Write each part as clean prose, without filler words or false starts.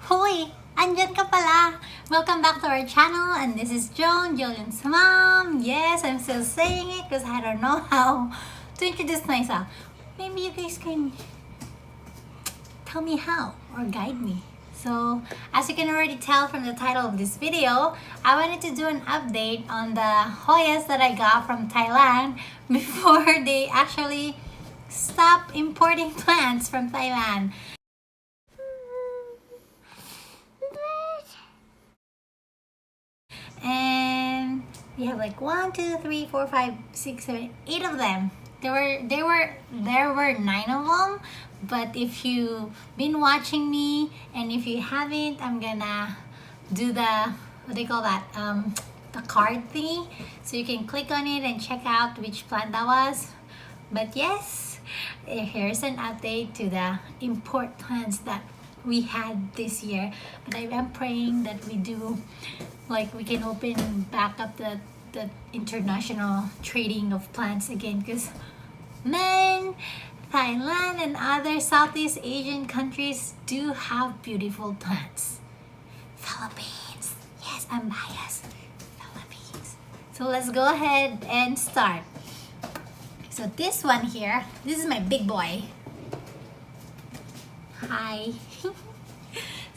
Hoy! Andyan ka pala! Welcome back to our channel, and this is Joan, Julian's mom. Yes, I'm still saying it because I don't know how to introduce myself. Maybe you guys can tell me how or guide me. So, as you can already tell from the title of this video, I wanted to do an update on the Hoyas that I got from Thailand before they actually stopped importing plants from Thailand. And we have like 1, 2, 3, 4, 5, 6, 7, 8 of them. There were 9 of them, but if you've been watching me and if you haven't, I'm gonna do the what do you call that, the card thingy, so you can click on it and check out which plant that was. But yes, here's an update to the import plants that we had this year, and I am praying that we can open back up the international trading of plants again, because man, Thailand and other Southeast Asian countries do have beautiful plants. Philippines, yes, I'm biased. Philippines. So let's go ahead and start. So this one here, this is my big boy. Hi.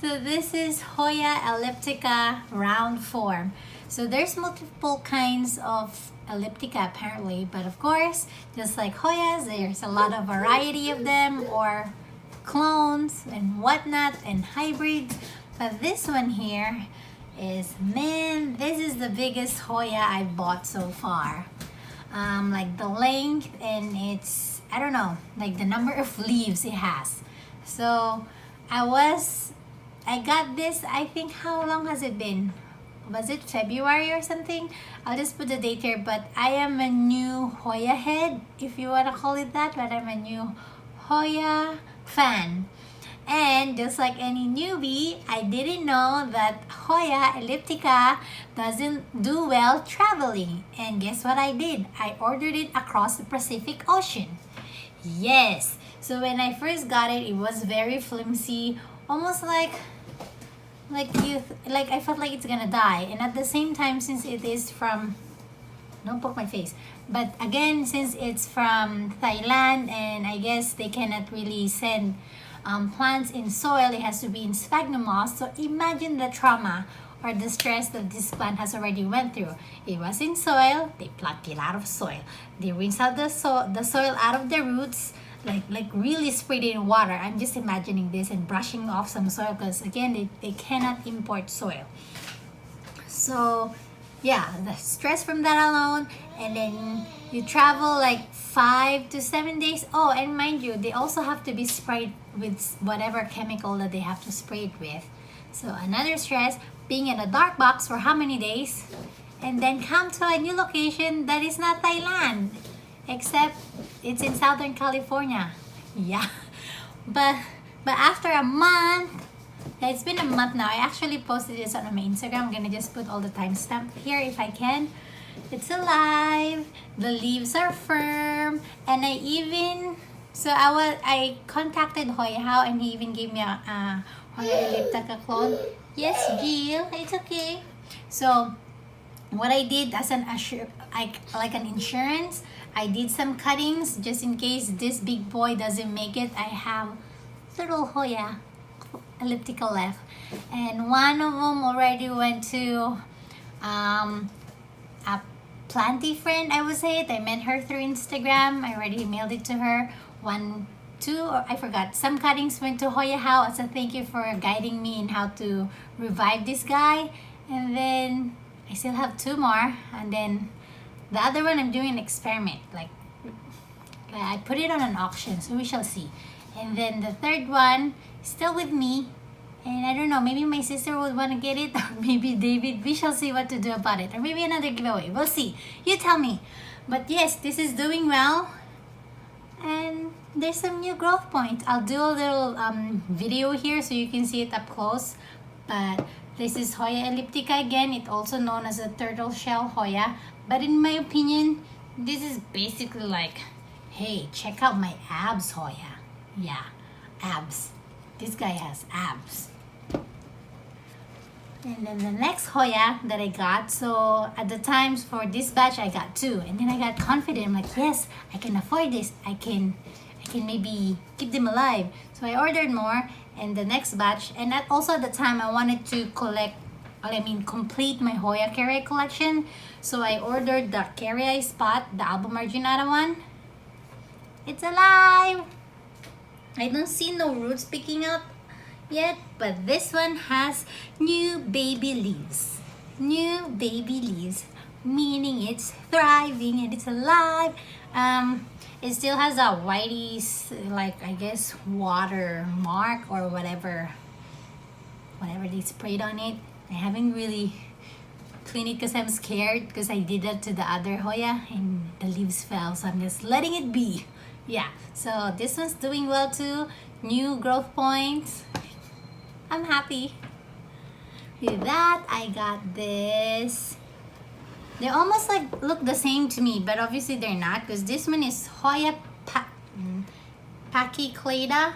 So this is Hoya elliptica round form. So there's multiple kinds of elliptica apparently, but of course, just like Hoyas, there's a lot of variety of them, or clones and whatnot and hybrids. But this one here is, man, this is the biggest Hoya I bought so far. Like the length, and it's, I don't know, like the number of leaves it has. So I got this, I think, how long has it been? Was it February or something? I'll just put the date here, but I am a new Hoya head, if you want to call it that, but I'm a new Hoya fan. And just like any newbie, I didn't know that Hoya elliptica doesn't do well traveling. And guess what I did? I ordered it across the Pacific Ocean. Yes! So when I first got it, it was very flimsy, almost like I felt like it's gonna die. And at the same time, since it is from, don't poke my face, but again, since it's from Thailand, and I guess they cannot really send plants in soil, it has to be in sphagnum moss. So imagine the trauma or the stress that this plant has already went through. It was in soil, they plucked it out of soil, they rinsed out the soil out of the roots, like really sprayed it in water. I'm just imagining this, and brushing off some soil, because again, they cannot import soil. So yeah, the stress from that alone, and then you travel like 5 to 7 days. Oh, and mind you, they also have to be sprayed with whatever chemical that they have to spray it with. So another stress, being in a dark box for how many days, and then come to a new location that is not Thailand, except it's in Southern California. Yeah, but after a month, yeah, it's been a month now. I actually posted this on my Instagram. I'm gonna just put all the timestamp here if I can. It's alive, the leaves are firm, and I contacted Hoya How, and he even gave me a Hoya elliptica clone. Yes, Jill, it's okay. So what I did as an like an insurance, I did some cuttings just in case this big boy doesn't make it. I have little Hoya elliptica left, and one of them already went to a planty friend, I would say it. I met her through Instagram. I already mailed it to her. 1, 2, or I forgot. Some cuttings went to Hoya How as a thank you for guiding me in how to revive this guy. And then I still have 2 more, and then the other one I'm doing an experiment. Like I put it on an auction, so we shall see. And then the third one is still with me, and I don't know, maybe my sister would want to get it, or maybe David. We shall see what to do about it, or maybe another giveaway. We'll see. You tell me. But yes, this is doing well, and there's some new growth points. I'll do a little video here so you can see it up close. But this is Hoya elliptica again. It's also known as a turtle shell Hoya. But in my opinion, this is basically like, hey, check out my abs, Hoya. Yeah, abs. This guy has abs. And then the next Hoya that I got, so at the times for this batch I got 2, and then I got confident. I'm like, yes, I can afford this. I can maybe keep them alive. So I ordered more, and the next batch, and that also at the time I wanted to complete my Hoya Carey collection. So I ordered the Carey spot, the Alba Marginata one. It's alive. I don't see no roots picking up yet, but this one has new baby leaves. New baby leaves, meaning it's thriving and it's alive. It still has a whitey, like I guess water mark or whatever they sprayed on it. I haven't really cleaned it because I'm scared, because I did that to the other Hoya and the leaves fell, so I'm just letting it be. Yeah, so this one's doing well too. New growth points. I'm happy. With that, I got this. They almost like look the same to me, but obviously they're not, because this one is Hoya Pachyclada.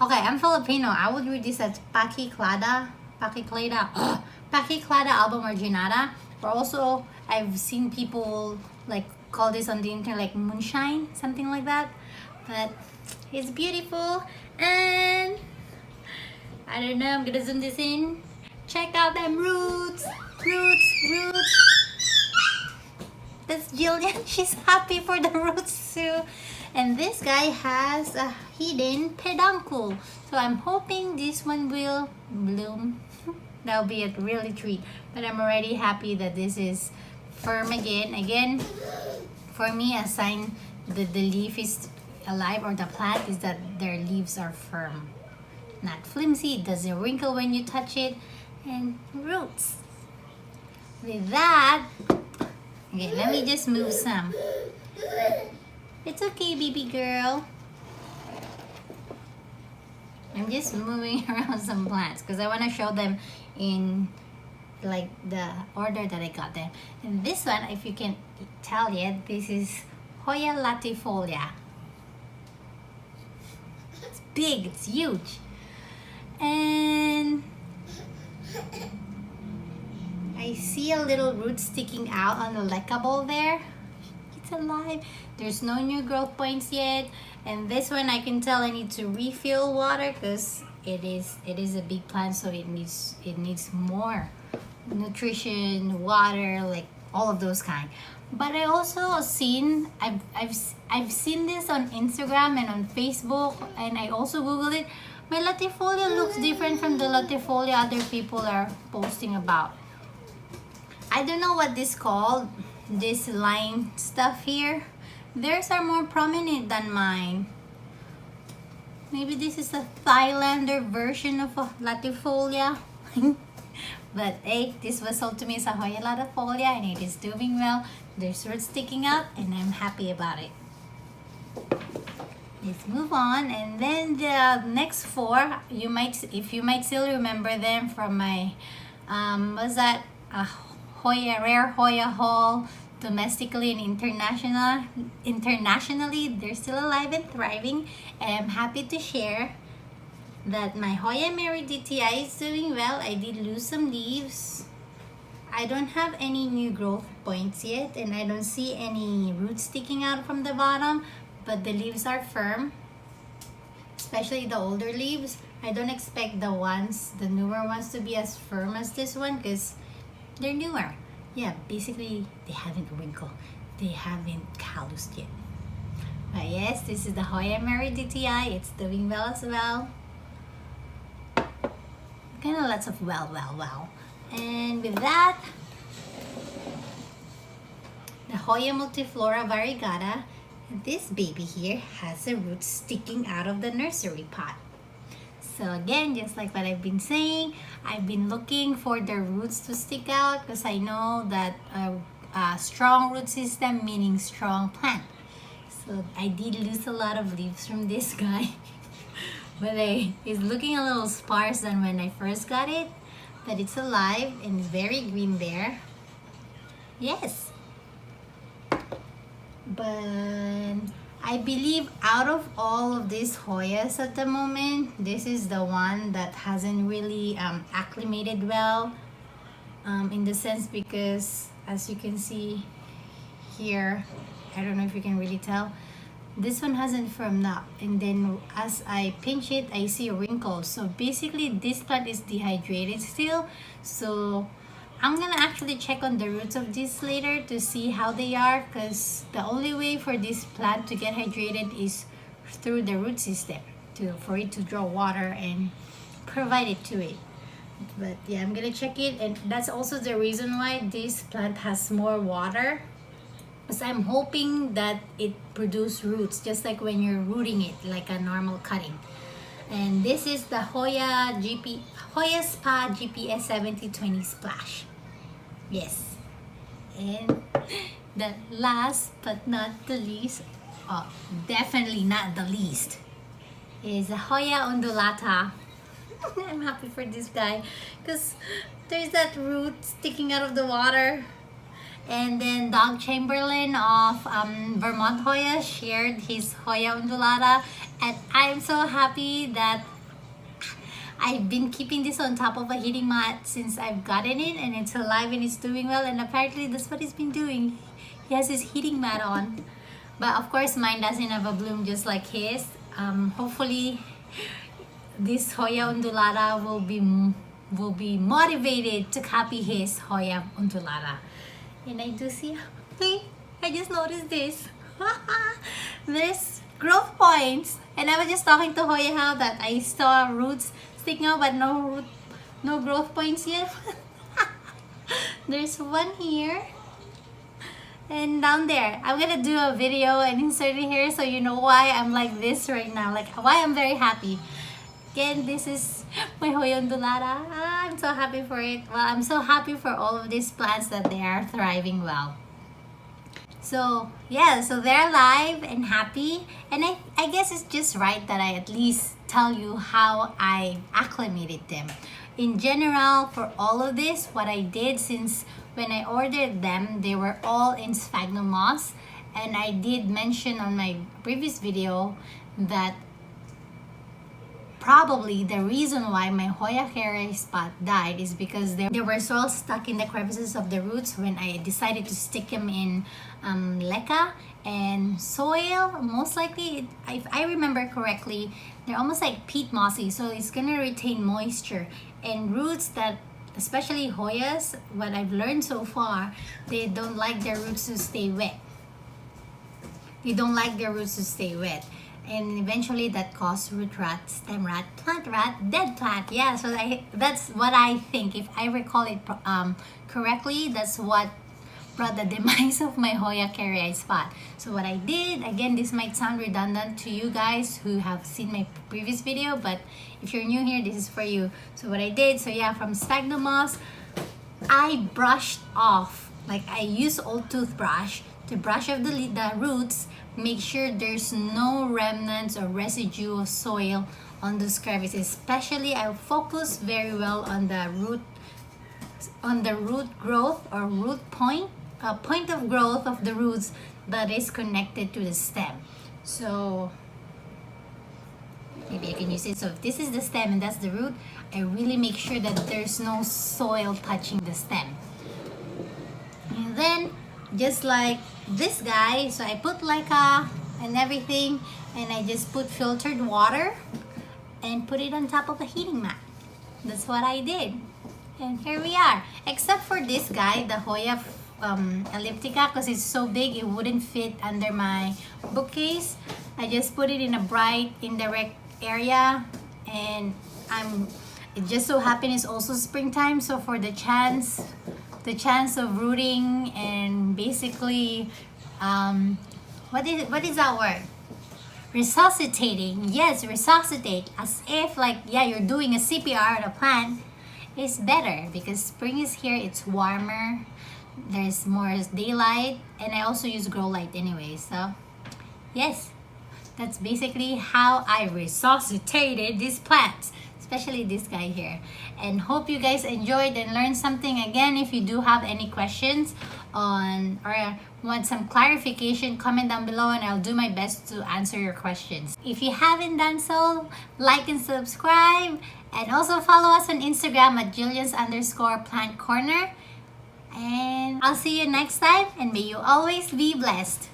Okay, I'm Filipino. I would read this as Pachyclada Alba Marginata. Or also, I've seen people like call this on the internet like moonshine, something like that. But it's beautiful, and I don't know, I'm gonna zoom this in. Check out them roots. That's Jillian. She's happy for the roots too. And this guy has a hidden peduncle. So I'm hoping this one will bloom. That'll be a really treat. But I'm already happy that this is firm again. Again, for me, a sign that the leaf is alive or the plant is that their leaves are firm. Not flimsy, it doesn't wrinkle when you touch it. And roots. With that, okay, let me just move some. It's okay, baby girl. I'm just moving around some plants because I want to show them in like the order that I got them. And this one, if you can tell yet, this is Hoya latifolia. It's big, it's huge. And I see a little root sticking out on the LECA bowl there. It's alive. There's no new growth points yet. And this one I can tell I need to refill water because it is a big plant, so it needs more nutrition, water, like all of those kind. But I also seen I've seen this on Instagram and on Facebook, and I also Googled it. My latifolia looks different from the latifolia other people are posting about. I don't know what this called, this line stuff here. Theirs are more prominent than mine. Maybe this is a Thailander version of a latifolia. But hey, this was sold to me as a Hoya latifolia and it is doing well. There's roots sticking out and I'm happy about it. Let's move on. And then the next 4, if you might still remember them from my was that rare Hoya haul domestically and internationally. They're still alive and thriving, and I'm happy to share that my Hoya Mary DTI is doing well. I did lose some leaves. I don't have any new growth points yet, and I don't see any roots sticking out from the bottom, but the leaves are firm, especially the older leaves. I don't expect the newer ones to be as firm as this one because they're newer. Yeah, basically they haven't wrinkled. They haven't calloused yet. But yes, this is the Hoya Mary DTI. It's doing well as well. Kind of lots of well. And with that, the Hoya multiflora variegata. This baby here has a root sticking out of the nursery pot. So again, just like what I've been saying, I've been looking for the roots to stick out because I know that a strong root system meaning strong plant. So I did lose a lot of leaves from this guy. But it's looking a little sparse than when I first got it. But it's alive and it's very green there. Yes. But I believe out of all of these Hoyas at the moment, this is the one that hasn't really acclimated well, in the sense because as you can see here, I don't know if you can really tell, this one hasn't firmed up, and then as I pinch it I see wrinkles. So basically this plant is dehydrated still. So I'm gonna actually check on the roots of this later to see how they are, because the only way for this plant to get hydrated is through the root system, for it to draw water and provide it to it. But yeah, I'm gonna check it, and that's also the reason why this plant has more water, because I'm hoping that it produces roots just like when you're rooting it like a normal cutting. And this is the Hoya Spa GPS 7020 Splash. Yes. And the last but not the least, oh, definitely not the least, is a Hoya undulata. I'm happy for this guy because there's that root sticking out of the water. And then Doug Chamberlain of Vermont Hoya shared his Hoya undulata, and I'm so happy that I've been keeping this on top of a heating mat since I've gotten it, and it's alive and it's doing well, and apparently that's what he's been doing. He has his heating mat on. But of course mine doesn't have a bloom just like his. Hopefully this Hoya undulata will be motivated to copy his Hoya undulata. And I do see, hey, I just noticed this. There's growth points, and I was just talking to Hoya how that I saw roots sticking out but no growth points yet. There's one here and down there. I'm gonna do a video and insert it here so you know why I'm like this right now, like why I'm very happy. Again, this is my Hoya undulata. I'm so happy for it. Well, I'm so happy for all of these plants that they are thriving well. So yeah, so they're alive and happy, and I guess it's just right that I at least tell you how I acclimated them. In general, for all of this, what I did, since when I ordered them, they were all in sphagnum moss, and I did mention on my previous video that probably the reason why my Hoya hairy spot died is because they were so stuck in the crevices of the roots when I decided to stick them in LECA and soil. Most likely, if I remember correctly, they're almost like peat mossy, so it's gonna retain moisture. And roots that, especially Hoyas, what I've learned so far, they don't like their roots to stay wet. They don't like their roots to stay wet. And eventually that caused root rot, stem rot, plant rot, dead plant. Yeah, so that's what I think. If I recall it correctly, that's what brought the demise of my Hoya carry spot. So what I did, again, this might sound redundant to you guys who have seen my previous video, but if you're new here, this is for you. So what I did, so yeah, from sphagnum moss, I brushed off, like I used old toothbrush to brush off the roots. Make sure there's no remnants or residue of soil on those crevices. Especially, I focus very well on the root growth or root point, point of growth of the roots that is connected to the stem. So maybe I can use it. So if this is the stem and that's the root, I really make sure that there's no soil touching the stem. And then, just like this guy, so I put LECA and everything, and I just put filtered water and put it on top of a heating mat. That's what I did, and here we are. Except for this guy, the Hoya elliptica, because it's so big it wouldn't fit under my bookcase. I just put it in a bright indirect area, and it just so happened it's also springtime, so for the chance of rooting and basically what is that word, resuscitating. Yes, resuscitate, as if like, yeah, you're doing a CPR on a plant, is better because spring is here, it's warmer, there's more daylight, and I also use grow light anyway. So yes, that's basically how I resuscitated these plants. especially this guy here. And hope you guys enjoyed and learned something. Again, if you do have any questions on or want some clarification, comment down below and I'll do my best to answer your questions. If you haven't done so, like and subscribe, and also follow us on Instagram at Julian's_plant corner. And I'll see you next time, and may you always be blessed.